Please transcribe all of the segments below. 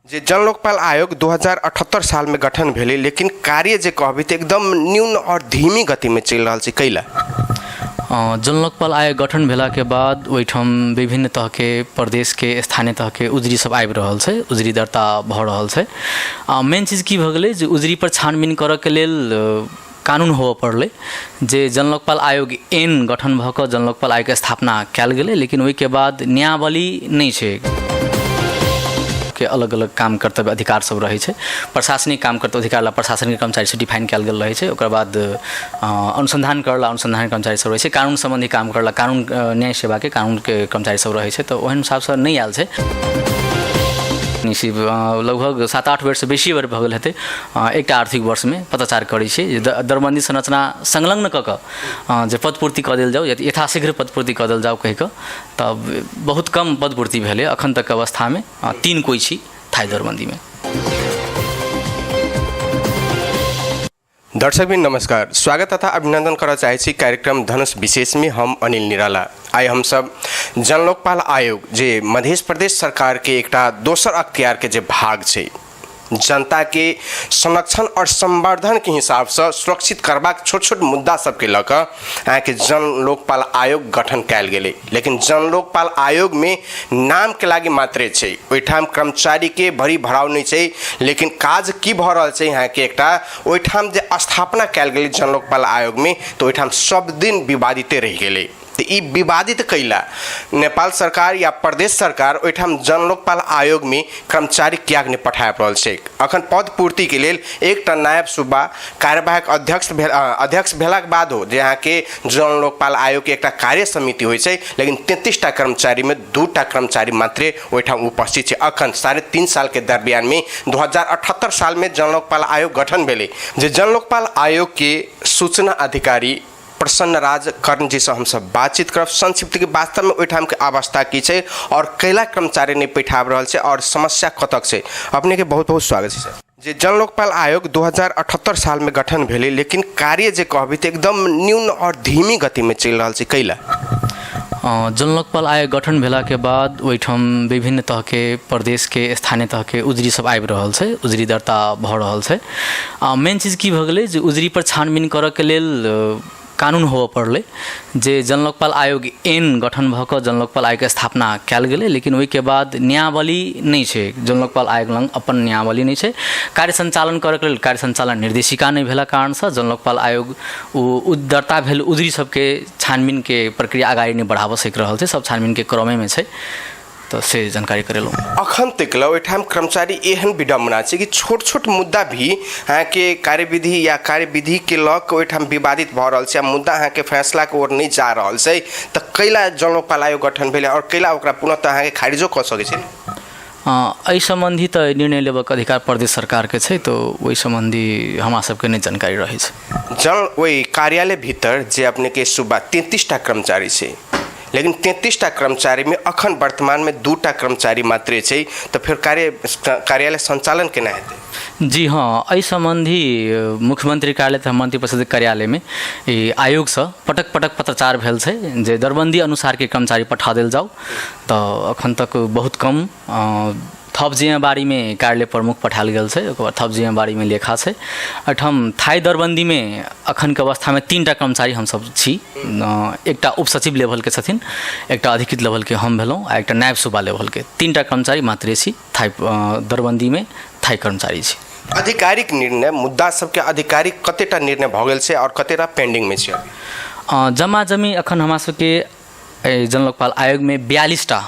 जे जन लोकपाल आयोग 2078 साल में गठन भेलै, लेकिन कार्य जे कहबै तऽ एकदम न्यून और धीमी गति में चल रहा है। कैला जन लोकपाल आयोग गठन भेला के बाद ओहिठाम विभिन्न तरह के प्रदेश के स्थानीय तरह के उजरी सब आबि रहल छै, उजरी दरता भऽ रहल छै। मेन चीज की भऽ गेलै जे उजरी पर छानबीन करऽ के लेल कानून होबऽ पड़लै, जे जन लोकपाल आयोग एन गठन भऽ कऽ जन लोकपाल आयोग के स्थापना कयल गेलै, लेकिन ओहिके बाद न्यायावली नहीं छै के अलग अलग काम कर्तव्य अधिकार सब रहे छै। प्रशासनिक काम कर्तव्य अधिकार प्रशासनिक कर्मचारी से डिफाइन कयल गेल रहे छै। ओकर बाद अनुसंधान करला अनुसंधान कर्मचारी सब रहे छै, कानून संबंधी काम करला कानून न्याय सेवा के कानून के कर्मचारी सब रहे छै। तो ओहन हिसाब से नहीं आयल छै। लगभग 7-8 वर्ष से बेसी बेर भऽ गेल हेतै एक आर्थिक वर्ष में पत्राचार करै छै दरबंदी संरचना संलग्न कऽ कऽ जे पदपूर्ति कऽ देल जाओ, यथाशीघ्र पदपूर्ति कऽ देल जाओ कहि कऽ, तब बहुत कम पदपूर्ति भेलै अखन तक अवस्था में। 3 कोई छी थाई दरबंदी में। दर्शक भी नमस्कार, स्वागत तथा अभिनंदन करना चाहे छी कार्यक्रम धनुष विशेष में। हम अनिल निराला। आई हम सब जन लोकपाल आयोग जे मध्य प्रदेश सरकार के एकटा दोसर अख्तियार के जे भाग छै, जनता के संरक्षण और संवर्धन के हिसाब से सुरक्षित करबाक छोट छोट मुद्दा सबके लऽ कऽ यहाँ के जन लोकपाल आयोग गठन कयल गेलै। लेकिन जन लोकपाल आयोग में नाम के लागी मात्रे छै, ओहिठाम कर्मचारी के भरी भराव नहीं छै, लेकिन काज की भऽ रहल छै यहाँ के एकटा ओहिठाम जे स्थापना कयल गेलै जन लोकपाल आयोग में, तो ओहिठाम सब दिन विवादिते रहि गेलै। तो ई विवादित कैला नेपाल सरकार या प्रदेश सरकार ओहिठाम जन लोकपाल आयोग में कर्मचारी कियाक नहीं पठा रहल छै। अखन पद पूर्ति के लेल एकटा नायब सूबा कार्यवाहक अध्यक्ष भेलाक बाद हो जे यहाँ के जन लोकपाल आयोग के एकटा कार्य समिति होइ छै, लेकिन 33टा कर्मचारी में 2टा कर्मचारी मात्रे ओहिठाम उपस्थित छै। अखन 3.5 साल के दरमियान में 2078 साल में जन लोकपाल आयोग गठन भेलै। जे जन लोकपाल आयोग के सूचना अधिकारी प्रसन्न राज कर्ण जी से हम सब बातचीत करब संक्षिप्त के वास्तव में ओहिठाम के अवस्था की छै और कैला कर्मचारी नहीं बैठाब रहल छै और समस्या कतक छै। अपने के बहुत बहुत स्वागत है सर। जे जन लोकपाल आयोग 2078 साल में गठन भेलै, लेकिन कार्य जे कहबै तऽ एकदम न्यून और धीमी गति में चल रहा छै। कैला जन लोकपाल आयोग गठन भेला के बाद ओहिठाम विभिन्न तरह के प्रदेश के स्थानीय तरह के उजरी सब आबि रहल छै, उजरी दरता भऽ रहल छै। मेन चीज की भऽ गेलै जे उजरी पर छानबीन करऽ के लेल कानून होबऽ पड़लै, जे जन लोकपाल आयोग एन गठन भऽ कऽ जन लोकपाल आयोग के स्थापना कयल गेलै, लेकिन ओहिके बाद न्यायावली नहीं छै। जन लोकपाल आयोग लग अपन न्यायावली नहीं छै। कार्य संचालन करऽ के लेल कार्य संचालन निर्देशिका नहीं भेला कारण से जन लोकपाल आयोग दरता भेल उजरी सबके छानबीन के प्रक्रिया आगाड़ी नहीं बढ़ाबऽ सक रहल छै, सब छानबीन के क्रमे में छै। तो से जानकारी करेलू। अखन तक ओहिठाम कर्मचारी एहन विडम्बना छै कि छोट छोट मुद्दा भी यहाँ के कार्यविधि या कार्यविधि के लऽ कऽ ओहिठाम विवादित भऽ रहल छै, मुद्दा यहाँ के फैसला के ओर नहीं जा रहल छै। तऽ कैला जन लोकपाल आयोग गठन भेलै और कैला ओकरा पुनः अहाँ के खारिजो कऽ सकै छै। एहि संबंधी तऽ निर्णय लेबऽ के अधिकार प्रदेश सरकार के छै, तो ओहि संबंधी हमरा सबके नहीं जानकारी रहै छै। जन ओहि कार्यालय भीतर जे अपने के सूबा 33टा कर्मचारी छै, लेकिन 33टा कर्मचारी में अखन वर्तमान में 2टा कर्मचारी मात्रे छै, तो फिर कार्यालय संचालन केना हेतै। जी हाँ, एहि संबंधी मुख्यमंत्री कार्यालय तथा मंत्रिपरिषद कार्यालय में आयोग से पटक पटक पत्राचार भेल छै जे दरबंदी अनुसार के कर्मचारी पठा देल जाओ। तो अखन तक बहुत कम थप जिम्मेवारी में कार्यालय प्रमुख पठायल गेल छै, ओकर बाद थप जिम्मेवारी में लेखा छै। एहिठाम थाई दरबंदी में अखन के अवस्था में 3टा कर्मचारी हम सब छी। एकटा उप सचिव लेवल के छथिन, एकटा अधिकृत लेवल के हम भेलहुँ आ एकटा नायब सूबा लेवल के 3टा कर्मचारी मात्रे छी थाई दरबंदी में थाई कर्मचारी छी। आधिकारिक निर्णय मुद्दा सबके आधिकारिक कतेटा निर्णय भऽ गेल छै और कतेटा पेंडिंग में छै। जमा जमी अखन हमरा सबके जन लोकपाल आयोग में 42टा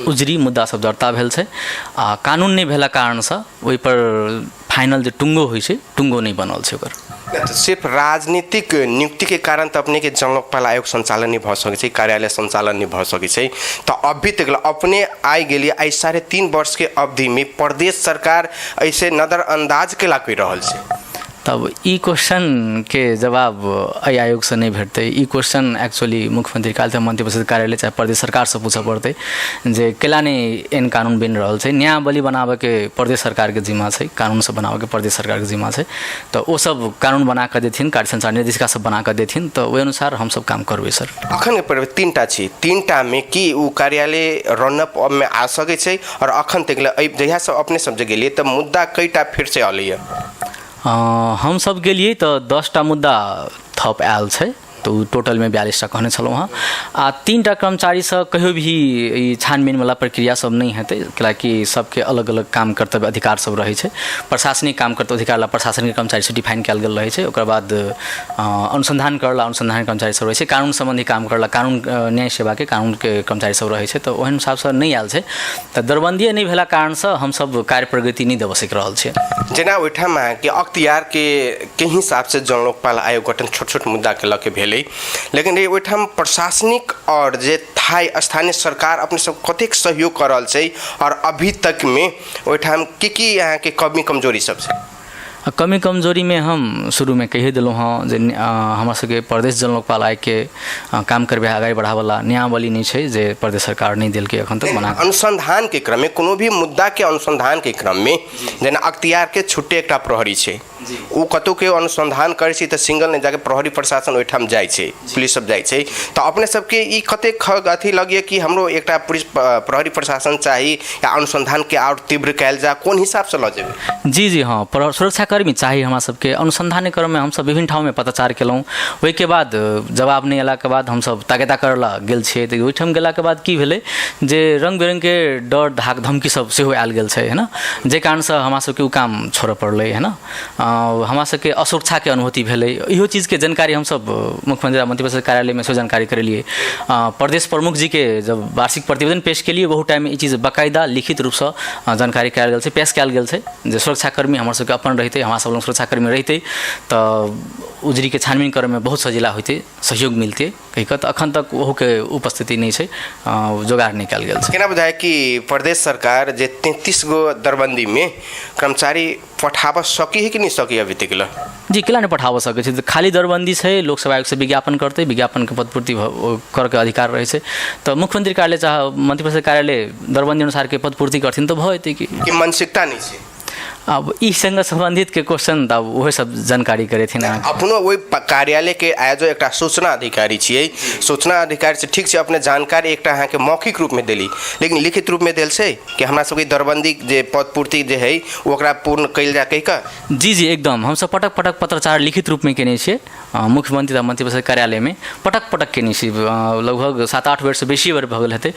उजरी मुद्दा सब दर्ता भेल छै। कानून नहीं भेला कारण से ओहि पर फाइनल जो टुंगो होइ छै टुंगो नहीं बनल छै। ओकर सिर्फ राजनीतिक नियुक्ति के कारण तो अपने के जन लोकपाल आयोग संचालन नहीं भऽ सकै छै, कार्यालय संचालन नहीं भऽ सकै छै। तो अभी तक अपने आइ गेलिए आई 3.5 वर्ष के अवधि में प्रदेश सरकार ऐसे नजरअंदाज केला कहि रहल छै। तब ई क्वेश्चन के जवाब एहि आयोग से नहीं भेटते। ई क्वेश्चन एक्चुअली मुख्यमंत्री कार्यालय, मंत्री परिषद कार्यालय चाहे प्रदेश सरकार से पूछे पड़ते जे केला नहीं एन कानून बन रहा है। न्यायावली बनावे के प्रदेश सरकार के जिम्मा है, कानून सब बनावे के प्रदेश सरकार के जिम्मा है। तो वो सब कानून बना कर देथिन, कार्य संचार निर्देशिका सब बना कर देथिन, तो वही अनुसार हम सब काम करबे सर। अखन के तीनटा छी, तीनटा में की उ कार्यालय रनअप में आ सके छै और अखन तक जहिया सब अपने सब जगह लिए तो मुद्दा कईटा फिर से अलै? हम सब के लिए तो 10टा मुद्दा थप आयल छै, तो टोटल में 42टा कहने छलहुँ हँ। आ 3टा कर्मचारी से कहियो भी ई छानबीन वाला प्रक्रिया सब नहीं हेतै, कैलाकि सबके अलग अलग काम कर्तव्य अधिकार सब रहे छै। प्रशासनिक काम कर्तव्य अधिकार ला प्रशासनिक कर्मचारी से डिफाइन कयल गेल रहे छै। ओकर बाद अनुसंधान करला अनुसंधान कर्मचारी सब रहे छै, कानून संबंधी काम करला कानून न्याय सेवा के कानून के कर्मचारी सब रहे छै। तो ओहन हिसाब से नहीं आयल छै, तो दरबंदी नहीं भेला कारण से हम सब कार्य प्रगति नहीं दे सक रहल छै। जेना ओहिठाम के अख्तियार के हिसाब से जन लोकपाल आयोग गठन छोट छोट मुद्दा के लके भेलै, लेकिन ओहिठाम प्रशासनिक और जे थाई स्थानीय सरकार अपने सब कतेक सहयोग कर रहल छै और अभी तक में ओहिठाम की यहाँ के कमी कमजोरी सब छै? कमी कमजोरी में हम शुरू में कही दिलूँ हाँ जे हमरा सबके प्रदेश जन लोकपाल आयोग के काम करबे आगे बढ़ावला न्यायावली नहीं छै जे प्रदेश सरकार नहीं दिल के अखन तक बना। अनुसंधान के क्रम में कोनो भी मुद्दा के अनुसंधान के क्रम में जेना अख्तियार के छुट्टे एकटा प्रहरी छै, उ कतौ के अनुसंधान करे छै तो सिंगल नहीं जाके प्रहरी प्रशासन ओहिठाम जाय छै, पुलिस सब जाय छै। तो अपने सबके ई कतेक अथी लगे कि हमरो एकटा पुलिस प्रहरी प्रशासन चाहिए या अनुसंधान के और तीव्र कैल जा, कोन हिसाब से ल जेबै? जी हाँ, सुरक्षाकर्मी चाहिए हमरा सबके। अनुसंधान क्रम में हम सब विभिन्न ठाव में पत्राचार केलहुँ, ओहि के बाद जवाब नहीं अयला के बाद हम सब ताकेता करला गेल छियै। तो ओहिठाम गेला के बाद की भेलै जे रंग बिरंग के डर धाक धमकी सब सेहो आयल गेल छै, है ना, जे कारण से हमरा सबके उ काम छोड़े पड़लै, है ना। हमरा सबके असुरक्षा के अनुभूति भेलै। इहो चीज के जानकारी हम सब मुख्यमंत्री मंत्री परिषद कार्यालय में से जानकारी करेलिए। प्रदेश प्रमुख जी के जब वार्षिक प्रतिवेदन पेश केलिए बहुत टाइम में ई चीज बाकायदा लिखित रूप से जानकारी कयल गेल छै, पेश कयल गेल छै जे सुरक्षाकर्मी हमरा सबके अपन रहते, हमरा सब लोग सुरक्षाकर्मी रहते तो उजरी के छानबीन करे में बहुत सजिला होते, सहयोग मिलते कहिके। तो अखन तक वह के उपस्थिति नहीं छै, जोगाड़ नहीं कयल गेल छै। केना बुझाय कि प्रदेश सरकार जे 33 गो दरबंदी में कर्मचारी पठाब सकी है कि नहीं सकी अभी तक? जी केला नहीं पठाब सके छै, खाली दरबंदी छै, लोक सेवा आयोग से विज्ञापन करते, विज्ञापन के पदपूर्ति कर के अधिकार रहे छै। तो मुख्यमंत्री कार्यालय चाहे मंत्री परिषद कार्यालय दरबंदी अनुसार के पदपूर्ति करथिन तो भ जेतै कि मानसिकता नहीं छै। अब ई संग संबंधित के क्वेश्चन तब वह सब जानकारी करे थे ना। अपनो वही कार्यालय के आयोजक एक सूचना अधिकारी छियै, सूचना अधिकारी से ठीक से अपने जानकारी एक के मौखिक रूप में दिली, लेकिन लिखित रूप में दिल से कि हमरा सबके दरबंदी जे पदपूर्ति जे है ओकरा पूर्ण कइल जा कहि का? जी जी एकदम, हम सब पटक पटक पत्रचार लिखित रूप में केने छियै। मुख्यमंत्री आ मंत्री परिषद कार्यालय में पटक पटक केने छी, लगभग 7-8 वर्ष बेसी बेर भऽ गेल हेतै।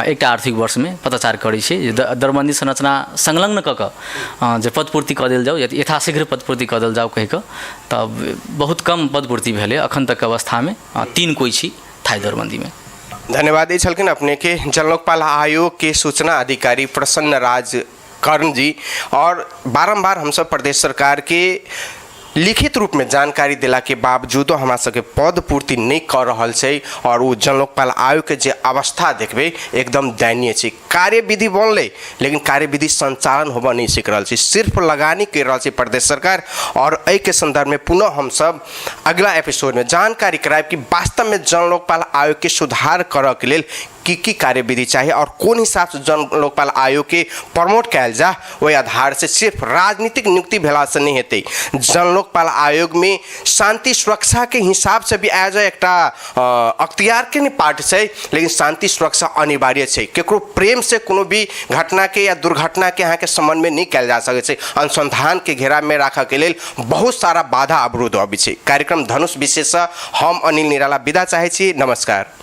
एकटा आर्थिक वर्ष में पत्रचार करै छी दरबंदी संरचना संलग्न कऽ कऽ जे पदपूर्ति कऽ देल जाओ, यथाशीघ्र पदपूर्ति कऽ देल जाओ कहि कऽ। तब बहुत कम पदपूर्ति भेलै अखन तक अवस्था में, 3 कोई छी थाई दरबंदी में। धन्यवाद। ये छलखिन अपने के जन लोकपाल आयोग के सूचना अधिकारी प्रसन्न राज कर्ण जी। और बारंबार हम सब प्रदेश सरकार के लिखित रूप में जानकारी दिला के बावजूदो हमरा सबके पद पूर्ति नहीं कर रहल छै और वो जन लोकपाल आयोग के जे अवस्था देखबे एकदम दयनीय छै। कार्यविधि बनले लेकिन कार्यविधि संचालन होबा नहीं सीख रहल छै, सिर्फ लगानी कर रहल छै प्रदेश सरकार। और एहि के संदर्भ में पुनः हम सब अगला एपिसोड में जानकारी करायब कि वास्तव में जन लोकपाल आयोग के सुधार करऽ के लेल की कार्यविधि चाहिए और कौन हिसाब से जन लोकपाल आयोग के प्रमोट कयल जा, वही आधार से सिर्फ राजनीतिक नियुक्ति भेला से नहीं हेतै। जन लोकपाल आयोग में शांति सुरक्षा के हिसाब से भी आयोजक एकटा अख्तियार के नहीं पार्ट छै, लेकिन शांति सुरक्षा अनिवार्य छै। केकरो प्रेम से कोनो भी घटना के या दुर्घटना के यहाँ के संबंध में नहीं कयल जा सकै छै। अनुसंधान के घेरा में राखऽ के लेल बहुत सारा बाधा अवरोध अबै छै। कार्यक्रम धनुष विशेष हम अनिल निराला विदा चाहै छी। नमस्कार।